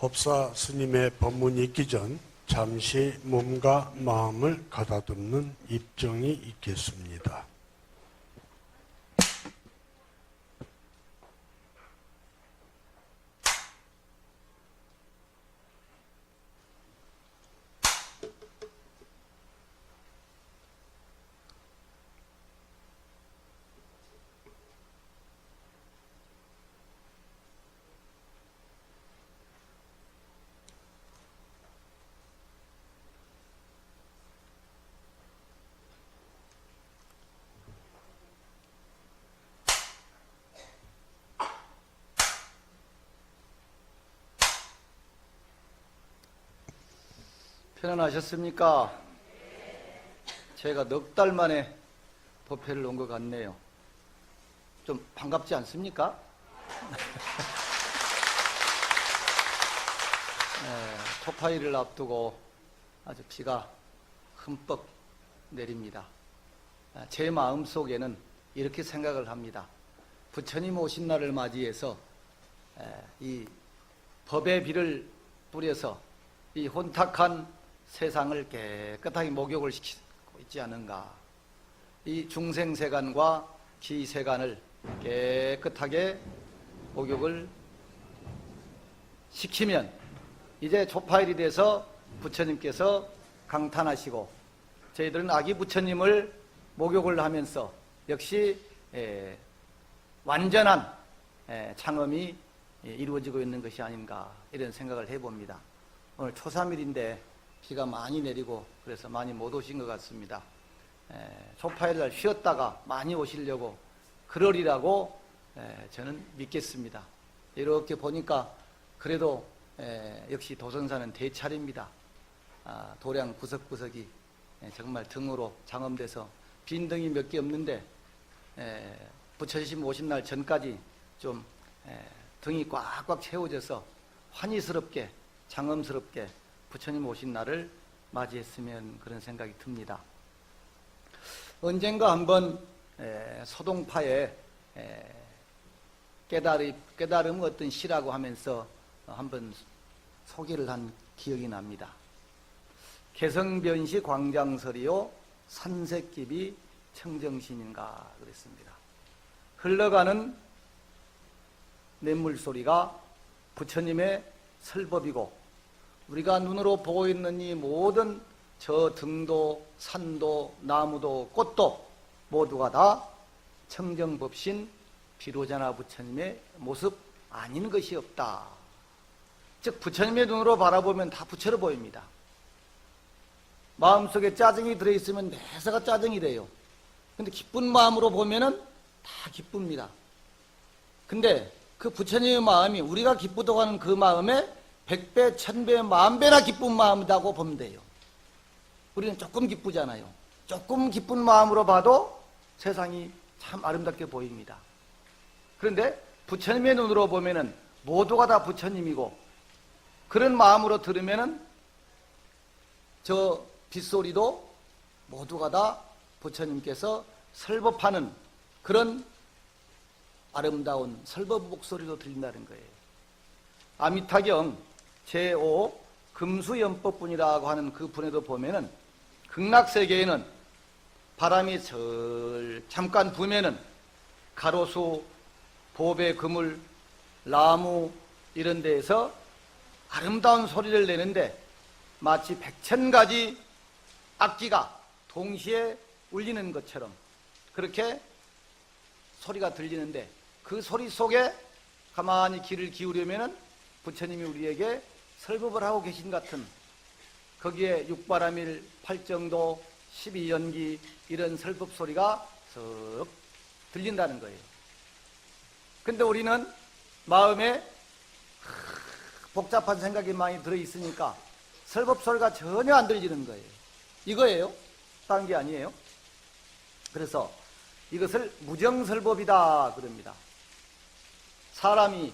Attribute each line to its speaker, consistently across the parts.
Speaker 1: 법사 스님의 법문이 있기 전 잠시 몸과 마음을 가다듬는 입정이 있겠습니다.
Speaker 2: 편안하셨습니까? 제가 넉 달 만에 법회를 온 것 같네요. 좀 반갑지 않습니까? 초파일을 앞두고 아주 비가 흠뻑 내립니다. 제 마음속에는 이렇게 생각을 합니다. 부처님 오신 날을 맞이해서 이 법의 비를 뿌려서 이 혼탁한 세상을 깨끗하게 목욕을 시키고 있지 않은가. 이 중생세간과 기세간을 깨끗하게 목욕을 시키면 이제 초파일이 돼서 부처님께서 강탄하시고 저희들은 아기 부처님을 목욕을 하면서 역시 완전한 창음이 이루어지고 있는 것이 아닌가 이런 생각을 해봅니다. 오늘 초3일인데 비가 많이 내리고 그래서 많이 못 오신 것 같습니다. 초파일날 쉬었다가 많이 오시려고 그러리라고 저는 믿겠습니다. 이렇게 보니까 그래도 역시 도선사는 대차례입니다. 도량 구석구석이 정말 등으로 장엄돼서 빈 등이 몇 개 없는데 부처님 오신 날 전까지 좀 등이 꽉꽉 채워져서 환희스럽게 장엄스럽게 부처님 오신 날을 맞이했으면 그런 생각이 듭니다. 언젠가 한번 소동파에 깨달음 어떤 시라고 하면서 한번 소개를 한 기억이 납니다. 개성변시 광장설이요 산새끼비 청정신인가 그랬습니다. 흘러가는 냇물소리가 부처님의 설법이고 우리가 눈으로 보고 있는 이 모든 저 등도 산도 나무도 꽃도 모두가 다 청정법신 비로자나 부처님의 모습 아닌 것이 없다. 즉 부처님의 눈으로 바라보면 다 부처로 보입니다. 마음속에 짜증이 들어있으면 매사가 짜증이 돼요. 근데 기쁜 마음으로 보면은 다 기쁩니다. 근데 그 부처님의 마음이 우리가 기쁘다고 하는 그 마음에 100배, 1000배, 10,000배나 기쁜 마음이라고 보면 돼요. 우리는 조금 기쁘잖아요. 조금 기쁜 마음으로 봐도 세상이 참 아름답게 보입니다. 그런데 부처님의 눈으로 보면은 모두가 다 부처님이고 그런 마음으로 들으면은 저 빗소리도 모두가 다 부처님께서 설법하는 그런 아름다운 설법 목소리로 들린다는 거예요. 아미타경 제5 금수연법분이라고 하는 그 분에도 보면은 극락세계에는 바람이 잠깐 부면은 가로수, 보배, 그물, 나무 이런 데에서 아름다운 소리를 내는데 마치 100,000가지 악기가 동시에 울리는 것처럼 그렇게 소리가 들리는데 그 소리 속에 가만히 귀를 기울이면은 부처님이 우리에게 설법을 하고 계신 같은 거기에 육바라밀, 팔정도, 12연기 이런 설법 소리가 썩 들린다는 거예요. 근데 우리는 마음에 복잡한 생각이 많이 들어있으니까 설법 소리가 전혀 안 들리는 거예요. 이거예요. 다른 게 아니에요. 그래서 이것을 무정설법이다 그럽니다. 사람이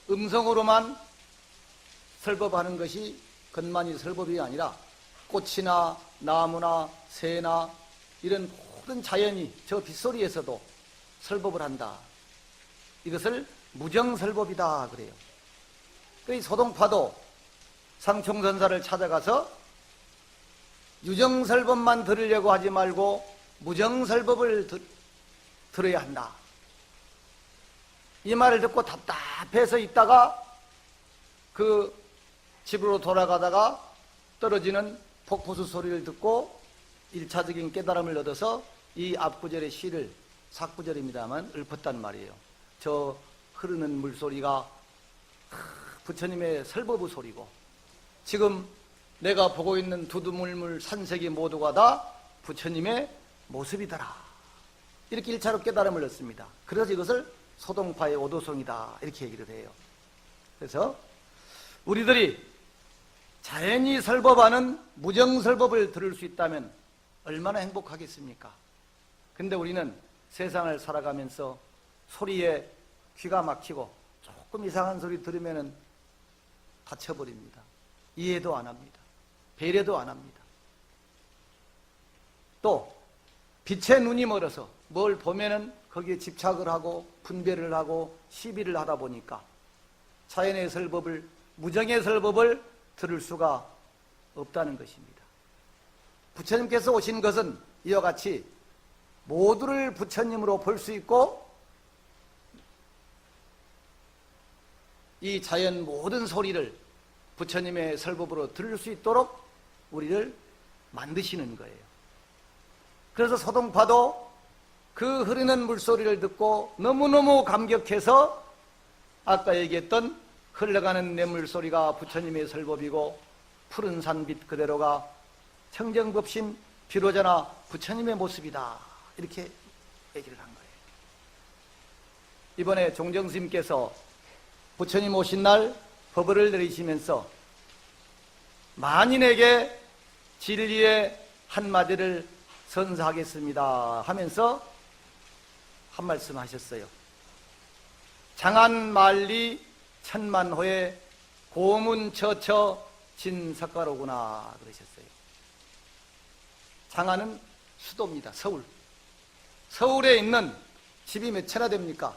Speaker 2: 음성으로만 설법하는 것이 것만이 설법이 아니라 꽃이나 나무나 새나 이런 모든 자연이 저 빗소리에서도 설법을 한다. 이것을 무정설법이다 그래요. 이 소동파도 상총선사를 찾아가서 유정설법만 들으려고 하지 말고 무정설법을 들어야 한다. 이 말을 듣고 답답해서 있다가 그 집으로 돌아가다가 떨어지는 폭포수 소리를 듣고 1차적인 깨달음을 얻어서 이 앞구절의 시를, 삭구절입니다만 읊었단 말이에요. 저 흐르는 물소리가 부처님의 설법의 소리고, 지금 내가 보고 있는 두두물물 산색이 모두가 다 부처님의 모습이더라. 이렇게 1차로 깨달음을 얻습니다. 그래서 이것을 소동파의 오도성이다 이렇게 얘기를 해요. 그래서 우리들이 자연히 설법하는 무정설법을 들을 수 있다면 얼마나 행복하겠습니까? 근데 우리는 세상을 살아가면서 소리에 귀가 막히고 조금 이상한 소리 들으면 다쳐버립니다. 이해도 안 합니다. 배려도 안 합니다. 또 빛의 눈이 멀어서 뭘 보면은 거기에 집착을 하고 분별을 하고 시비를 하다 보니까 자연의 설법을, 무정의 설법을 들을 수가 없다는 것입니다. 부처님께서 오신 것은 이와 같이 모두를 부처님으로 볼 수 있고 이 자연 모든 소리를 부처님의 설법으로 들을 수 있도록 우리를 만드시는 거예요. 그래서 소동파도 그 흐르는 물소리를 듣고 너무너무 감격해서 아까 얘기했던 흘러가는 냇물소리가 부처님의 설법이고 푸른 산빛 그대로가 청정법신 비로자나 부처님의 모습이다 이렇게 얘기를 한 거예요. 이번에 종정스님께서 부처님 오신 날 법을 내리시면서 만인에게 진리의 한마디를 선사하겠습니다 하면서 한 말씀 하셨어요. 장안만리 천만호에 고문처처 진삭가로구나 그러셨어요. 장안은 수도입니다. 서울. 서울에 있는 집이 몇 채나 됩니까?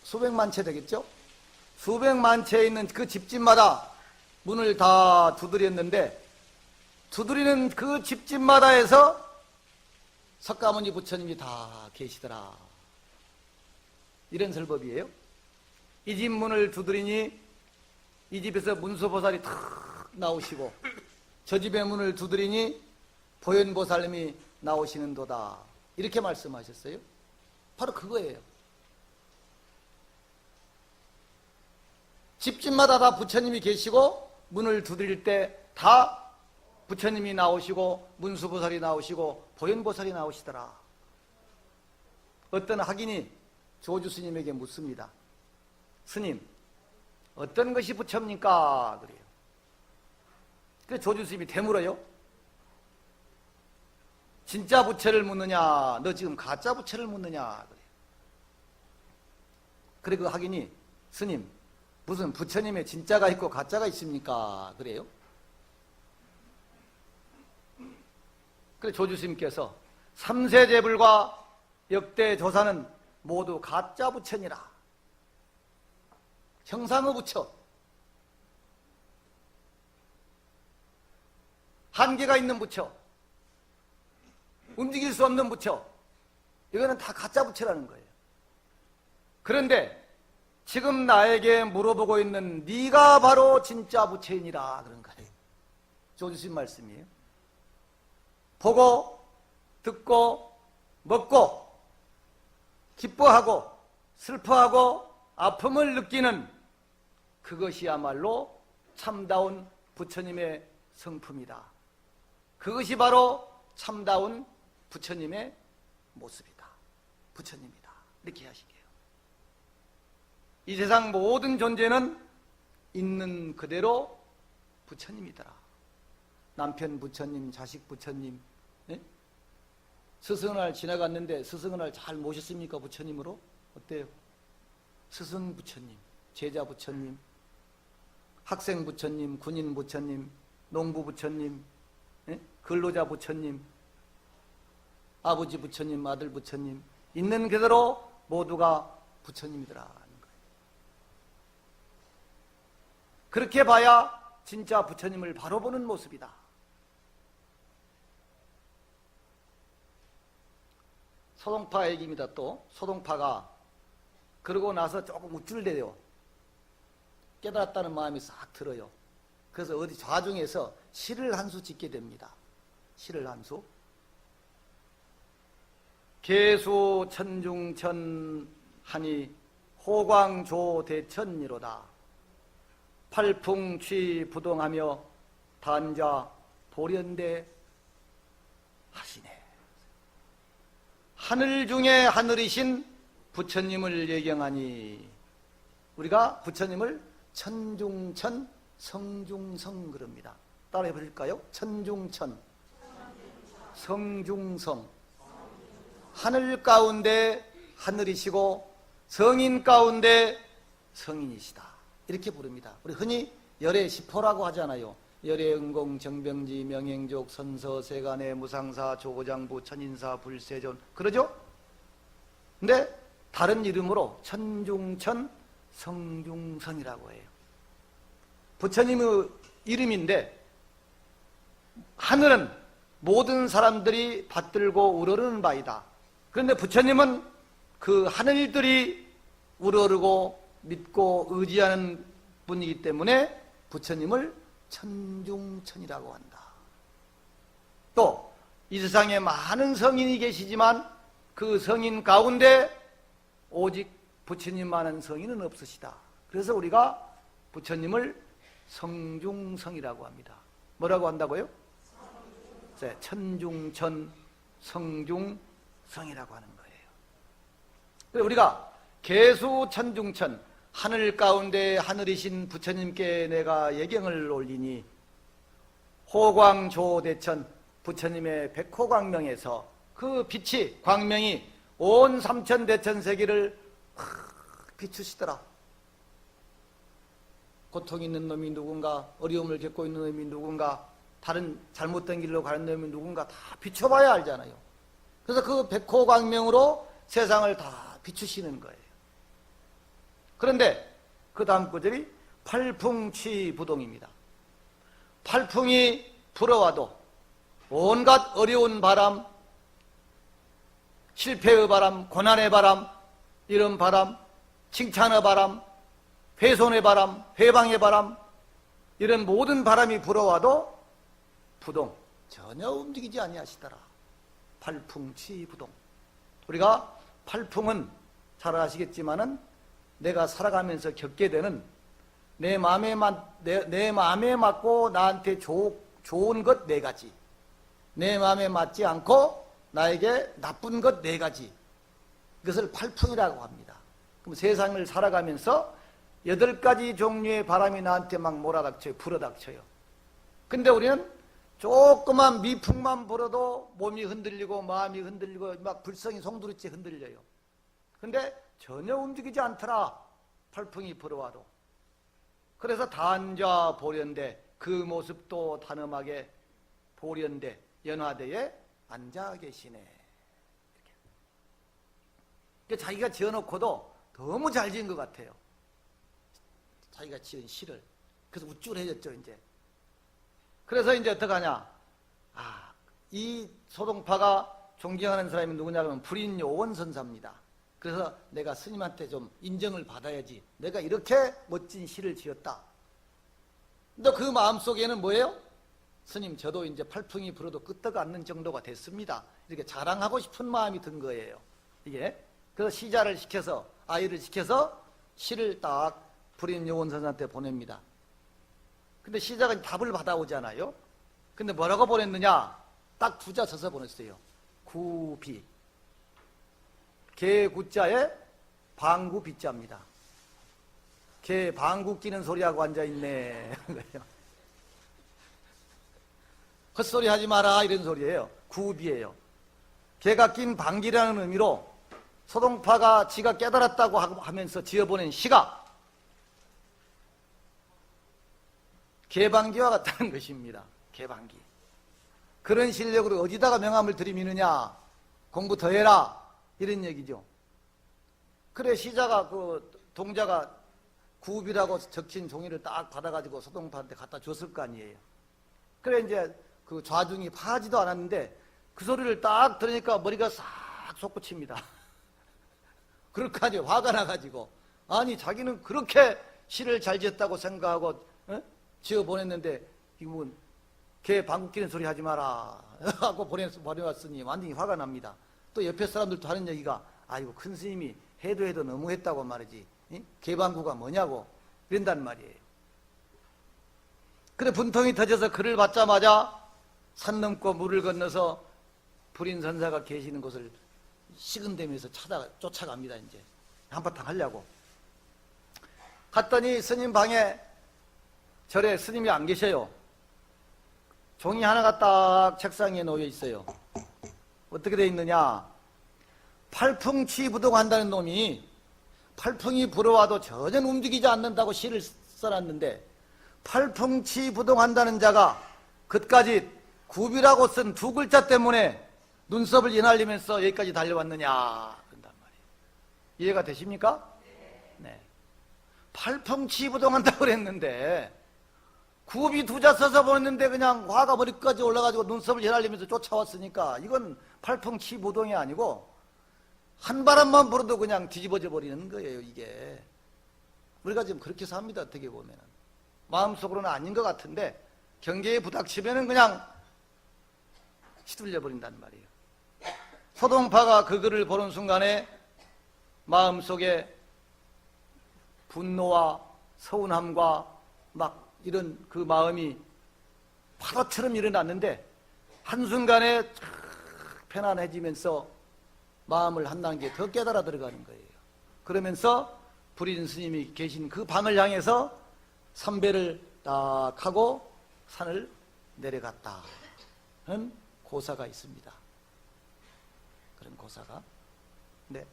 Speaker 2: 수백만 채 되겠죠? 수백만 채에 있는 그 집집마다 문을 다 두드렸는데 두드리는 그 집집마다에서 석가모니 부처님이 다 계시더라. 이런 설법이에요. 이 집 문을 두드리니 이 집에서 문수보살이 탁 나오시고 저 집의 문을 두드리니 보현보살님이 나오시는도다. 이렇게 말씀하셨어요. 바로 그거예요. 집집마다 다 부처님이 계시고 문을 두드릴 때 다 부처님이 나오시고 문수보살이 나오시고 보현보살이 나오시더라. 어떤 학인이 조주 스님에게 묻습니다. 스님, 어떤 것이 부처입니까? 그래요. 그 조주 스님이 되물어요. 진짜 부처를 묻느냐, 너 지금 가짜 부처를 묻느냐? 그래요. 그래 그 학인이 스님, 무슨 부처님의 진짜가 있고 가짜가 있습니까? 그래요. 그래 조주 스님께서 삼세제불과 역대 조사는 모두 가짜 부처니라. 형상의 부처. 한계가 있는 부처. 움직일 수 없는 부처. 이거는 다 가짜 부처라는 거예요. 그런데 지금 나에게 물어보고 있는 네가 바로 진짜 부처이니라 그런 거예요. 조주신 말씀이에요. 보고 듣고 먹고 기뻐하고 슬퍼하고 아픔을 느끼는 그것이야말로 참다운 부처님의 성품이다. 그것이 바로 참다운 부처님의 모습이다. 부처님이다. 이렇게 하시게요. 이 세상 모든 존재는 있는 그대로 부처님이더라. 남편 부처님, 자식 부처님. 네? 스승을 지나갔는데 스승을 잘 모셨습니까? 부처님으로? 어때요? 스승 부처님, 제자 부처님, 학생 부처님, 군인 부처님, 농부 부처님, 네? 근로자 부처님, 아버지 부처님, 아들 부처님, 있는 그대로 모두가 부처님이더라. 그렇게 봐야 진짜 부처님을 바로 보는 모습이다. 소동파 얘기입니다. 또 소동파가 그러고 나서 조금 우쭐대요. 깨달았다는 마음이 싹 들어요. 그래서 어디 좌중에서 시를 한 수 짓게 됩니다. 시를 한 수. 계수 천중천 하니 호광조 대천이로다. 팔풍취 부동하며 단자 보련대 하시네. 하늘 중에 하늘이신 부처님을 예경하니 우리가 부처님을 천중천 성중성 그럽니다. 따라해 보실까요? 천중천 성중성. 하늘 가운데 하늘이시고 성인 가운데 성인이시다. 이렇게 부릅니다. 우리 흔히 열애 시포라고 하잖아요. 열애 응공 정병지 명행족 선서 세간의 무상사 조고장부 천인사 불세존 그러죠? 근데 다른 이름으로 천중천 성중성이라고 해요. 부처님의 이름인데 하늘은 모든 사람들이 받들고 우러르는 바이다. 그런데 부처님은 그 하늘들이 우러르고 믿고 의지하는 분이기 때문에 부처님을 천중천이라고 한다. 또 이 세상에 많은 성인이 계시지만 그 성인 가운데 오직 부처님만한 성인은 없으시다. 그래서 우리가 부처님을 성중성이라고 합니다. 뭐라고 한다고요? 천중천 성중성이라고 하는 거예요. 그래서 우리가 계수 천중천 하늘 가운데 하늘이신 부처님께 내가 예경을 올리니 호광조대천 부처님의 백호광명에서 그 빛이 광명이 온 삼천대천세계를 비추시더라. 고통 있는 놈이 누군가, 어려움을 겪고 있는 놈이 누군가, 다른 잘못된 길로 가는 놈이 누군가 다 비춰봐야 알잖아요. 그래서 그 백호광명으로 세상을 다 비추시는 거예요. 그런데 그 다음 구절이 팔풍취부동입니다. 팔풍이 불어와도 온갖 어려운 바람, 실패의 바람, 고난의 바람, 이런 바람, 칭찬의 바람, 훼손의 바람, 회방의 바람, 이런 모든 바람이 불어와도 부동, 전혀 움직이지 아니하시더라. 팔풍취부동. 우리가 팔풍은 잘 아시겠지만은 내가 살아가면서 겪게 되는 내 마음에 맞고 나한테 좋은 것 4가지, 내 마음에 맞지 않고 나에게 나쁜 것 4가지, 이것을 팔풍이라고 합니다. 그럼 세상을 살아가면서 8가지 종류의 바람이 나한테 막 몰아닥쳐요. 불어닥쳐요. 근데 우리는 조그만 미풍만 불어도 몸이 흔들리고 마음이 흔들리고 막 불성이 송두리째 흔들려요. 근데 전혀 움직이지 않더라. 팔풍이 불어와도. 그래서 단자 보련대, 그 모습도 단엄하게 보련대, 연화대에 앉아 계시네. 이렇게. 자기가 지어놓고도 너무 잘 지은 것 같아요. 자기가 지은 시를. 그래서 우쭐해졌죠, 이제. 그래서 이제 어떡하냐. 이 소동파가 존경하는 사람이 누구냐면 불인요원선사입니다. 그래서 내가 스님한테 좀 인정을 받아야지. 내가 이렇게 멋진 시를 지었다. 근데 그 마음속에는 뭐예요? 스님, 저도 이제 팔풍이 불어도 끄떡 않는 정도가 됐습니다. 이렇게 자랑하고 싶은 마음이 든 거예요. 이게. 그래서 시자를 시켜서, 아이를 시켜서 시를 딱 불인요원선사한테 보냅니다. 근데 시자가 답을 받아오잖아요. 근데 뭐라고 보냈느냐? 딱 2자 써서 보냈어요. 구비. 개 구자에 방구 비자입니다. 개 방구 끼는 소리하고 앉아있네. 헛소리 하지 마라 이런 소리예요. 구비예요. 개가 낀 방귀라는 의미로 소동파가 지가 깨달았다고 하면서 지어보낸 시가 개방기와 같다는 것입니다. 개방기. 그런 실력으로 어디다가 명함을 들이미느냐? 공부 더 해라. 이런 얘기죠. 그래, 시자가, 동자가 구비라고 적힌 종이를 딱 받아가지고 소동파한테 갖다 줬을 거 아니에요. 그래 이제 그 좌중이 파지도 않았는데 그 소리를 딱 들으니까 머리가 싹 솟구칩니다. 그렇게 화가 나가지고 아니 자기는 그렇게 시를 잘 지었다고 생각하고 지어 보냈는데 이분 걔 방귀 뀌는 소리 하지 마라 하고 보내왔으니 완전히 화가 납니다. 또 옆에 사람들도 하는 얘기가 아이고 큰 스님이 해도 너무했다고 말이지 개방구가 뭐냐고 이런단 말이에요. 그래 분통이 터져서 그를 받자마자 산 넘고 물을 건너서 불인선사가 계시는 곳을 식은대면서 쫓아갑니다. 이제 한바탕 하려고 갔더니 스님 방에 절에 스님이 안 계셔요. 종이 하나가 딱 책상에 놓여 있어요. 어떻게 돼 있느냐, 팔풍치부동한다는 놈이 팔풍이 불어와도 전혀 움직이지 않는다고 시를 써놨는데 팔풍치부동한다는 자가 그까지 굽이라고 쓴 두 글자 때문에 눈썹을 연날리면서 여기까지 달려왔느냐 그런단 말이에요. 이해가 되십니까? 네. 팔풍치부동한다고 그랬는데 굽이 두 자 써서 보냈는데 그냥 화가 머리까지 올라가지고 눈썹을 연날리면서 쫓아왔으니까 이건 팔풍치부동이 아니고 한 바람만 불어도 그냥 뒤집어져 버리는 거예요. 이게 우리가 지금 그렇게 삽니다. 어떻게 보면 마음속으로는 아닌 것 같은데 경계에 부닥치면은 그냥 시들려 버린단 말이에요. 소동파가 그 글을 보는 순간에 마음속에 분노와 서운함과 막 이런 그 마음이 파도처럼 일어났는데 한순간에 편안해지면서 마음을 한 단계 더 깨달아 들어가는 거예요. 그러면서 불인 스님이 계신 그 방을 향해서 삼배를 딱 하고 산을 내려갔다 하는 고사가 있습니다. 그런 고사가. 네.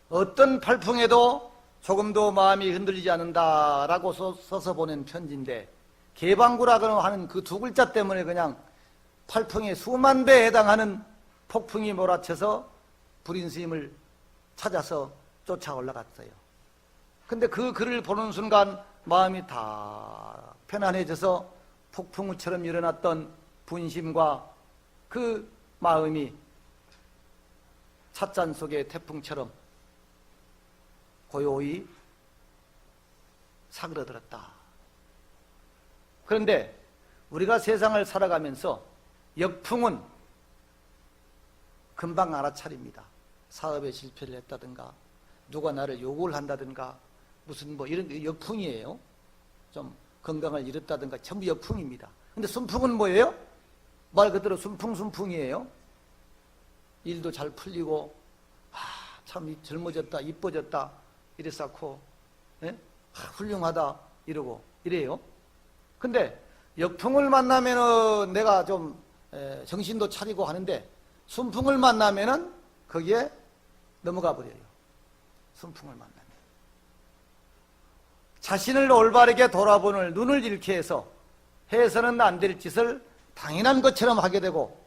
Speaker 2: 어떤 팔풍에도 조금도 마음이 흔들리지 않는다라고 써서 보낸 편지인데 개방구라고 하는 그 두 글자 때문에 그냥 팔풍의 수만 배에 해당하는 폭풍이 몰아쳐서 불인 스님을 찾아서 쫓아 올라갔어요. 근데 그 글을 보는 순간 마음이 다 편안해져서 폭풍우처럼 일어났던 분심과 그 마음이 찻잔 속의 태풍처럼 고요히 사그러들었다. 그런데 우리가 세상을 살아가면서 역풍은 금방 알아차립니다. 사업에 실패를 했다든가 누가 나를 욕을 한다든가 무슨 뭐 이런 역풍이에요. 좀 건강을 잃었다든가 전부 역풍입니다. 근데 순풍은 뭐예요? 말 그대로 순풍이에요. 일도 잘 풀리고 참 젊어졌다 이뻐졌다 이랬었고 훌륭하다 이러고 이래요. 근데 역풍을 만나면은 내가 좀 정신도 차리고 하는데 순풍을 만나면은 거기에 넘어가 버려요. 순풍을 만나면 자신을 올바르게 돌아보는 눈을 잃게 해서 해서는 안 될 짓을 당연한 것처럼 하게 되고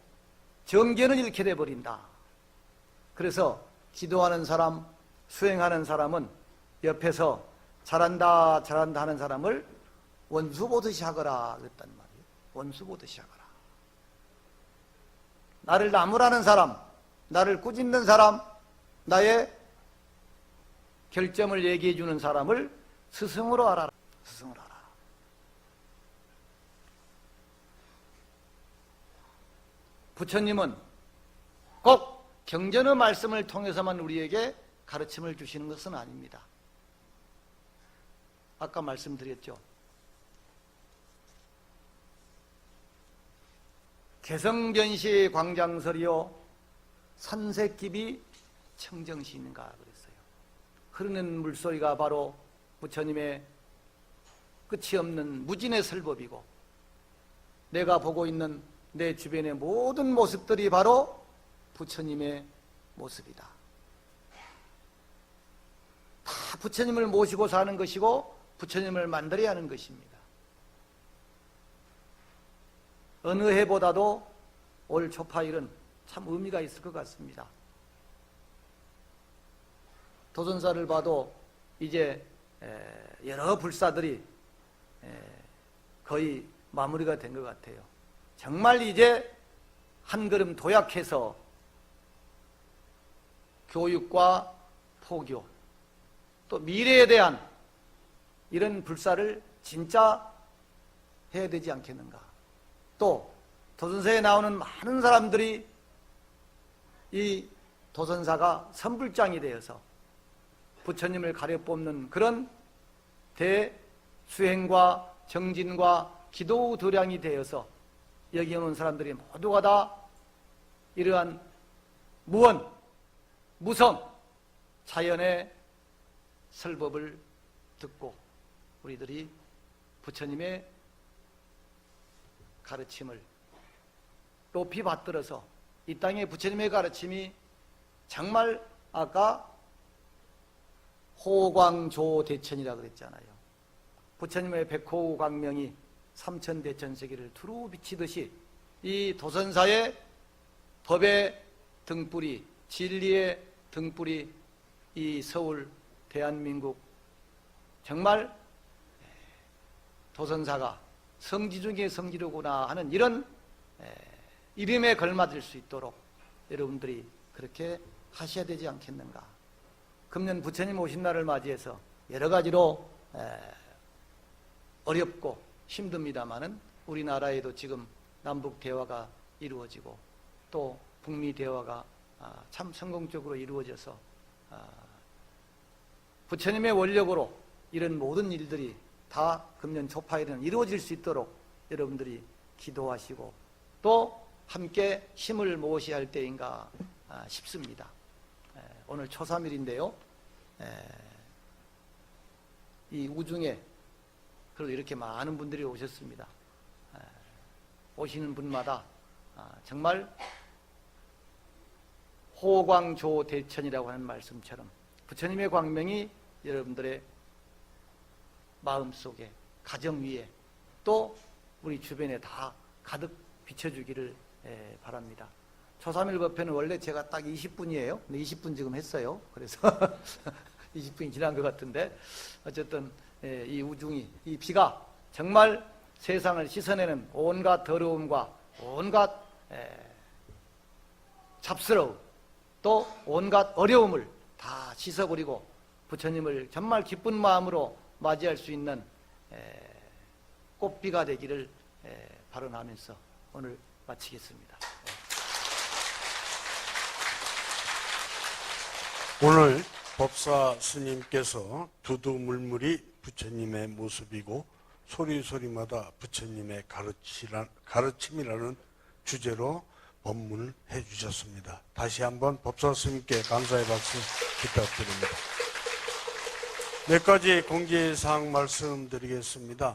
Speaker 2: 정견을 잃게 돼 버린다. 그래서 기도하는 사람, 수행하는 사람은 옆에서 잘한다 하는 사람을 원수 보듯이 하거라 그랬단 말이에요. 원수 보듯이 하거라. 나를 나무라는 사람, 나를 꾸짖는 사람, 나의 결점을 얘기해 주는 사람을 스승으로 알아라. 스승으로 알아라. 부처님은 꼭 경전의 말씀을 통해서만 우리에게 가르침을 주시는 것은 아닙니다. 아까 말씀드렸죠. 개성변시 광장설이요 산새끼비 청정시인가 그랬어요. 흐르는 물소리가 바로 부처님의 끝이 없는 무진의 설법이고 내가 보고 있는 내 주변의 모든 모습들이 바로 부처님의 모습이다. 다 부처님을 모시고 사는 것이고 부처님을 만들어야 하는 것입니다. 어느 해보다도 올 초파일은 참 의미가 있을 것 같습니다. 도전사를 봐도 이제 여러 불사들이 거의 마무리가 된 것 같아요. 정말 이제 한 걸음 도약해서 교육과 포교, 또 미래에 대한 이런 불사를 진짜 해야 되지 않겠는가. 또 도선사에 나오는 많은 사람들이 이 도선사가 선불장이 되어서 부처님을 가려 뽑는 그런 대수행과 정진과 기도 도량이 되어서 여기 오는 사람들이 모두가 다 이러한 무언, 무성, 자연의 설법을 듣고 우리들이 부처님의 가르침을 높이 받들어서 이 땅에 부처님의 가르침이 정말 아까 호광조대천이라고 그랬잖아요. 부처님의 백호 광명이 삼천대천세계를 두루 비치듯이 이 도선사의 법의 등불이, 진리의 등불이 이 서울 대한민국 정말 도선사가 성지 중에 성지로구나 하는 이런 이름에 걸맞을 수 있도록 여러분들이 그렇게 하셔야 되지 않겠는가. 금년 부처님 오신 날을 맞이해서 여러 가지로 어렵고 힘듭니다마는 우리나라에도 지금 남북 대화가 이루어지고 또 북미 대화가 참 성공적으로 이루어져서 부처님의 원력으로 이런 모든 일들이 다 금년 초파일에는 이루어질 수 있도록 여러분들이 기도하시고 또 함께 힘을 모으셔야 할 때인가 싶습니다. 오늘 초3일인데요. 이 우중에 그래도 이렇게 많은 분들이 오셨습니다. 오시는 분마다 정말 호광조대천이라고 하는 말씀처럼 부처님의 광명이 여러분들의 마음속에, 가정 위에 또 우리 주변에 다 가득 비춰주기를 바랍니다. 초3일 법회는 원래 제가 딱 20분이에요. 근데 20분 지금 했어요. 그래서 20분이 지난 것 같은데 어쨌든 이 우중이, 이 비가 정말 세상을 씻어내는 온갖 더러움과 온갖 잡스러움 또 온갖 어려움을 다 씻어버리고 부처님을 정말 기쁜 마음으로 맞이할 수 있는 꽃비가 되기를 발언하면서 오늘 마치겠습니다.
Speaker 1: 오늘 법사 스님께서 두두물물이 부처님의 모습이고 소리소리마다 부처님의 가르침이라는 주제로 법문을 해주셨습니다. 다시 한번 법사 스님께 감사의 박수 부탁드립니다. 몇 가지 공지사항 말씀드리겠습니다.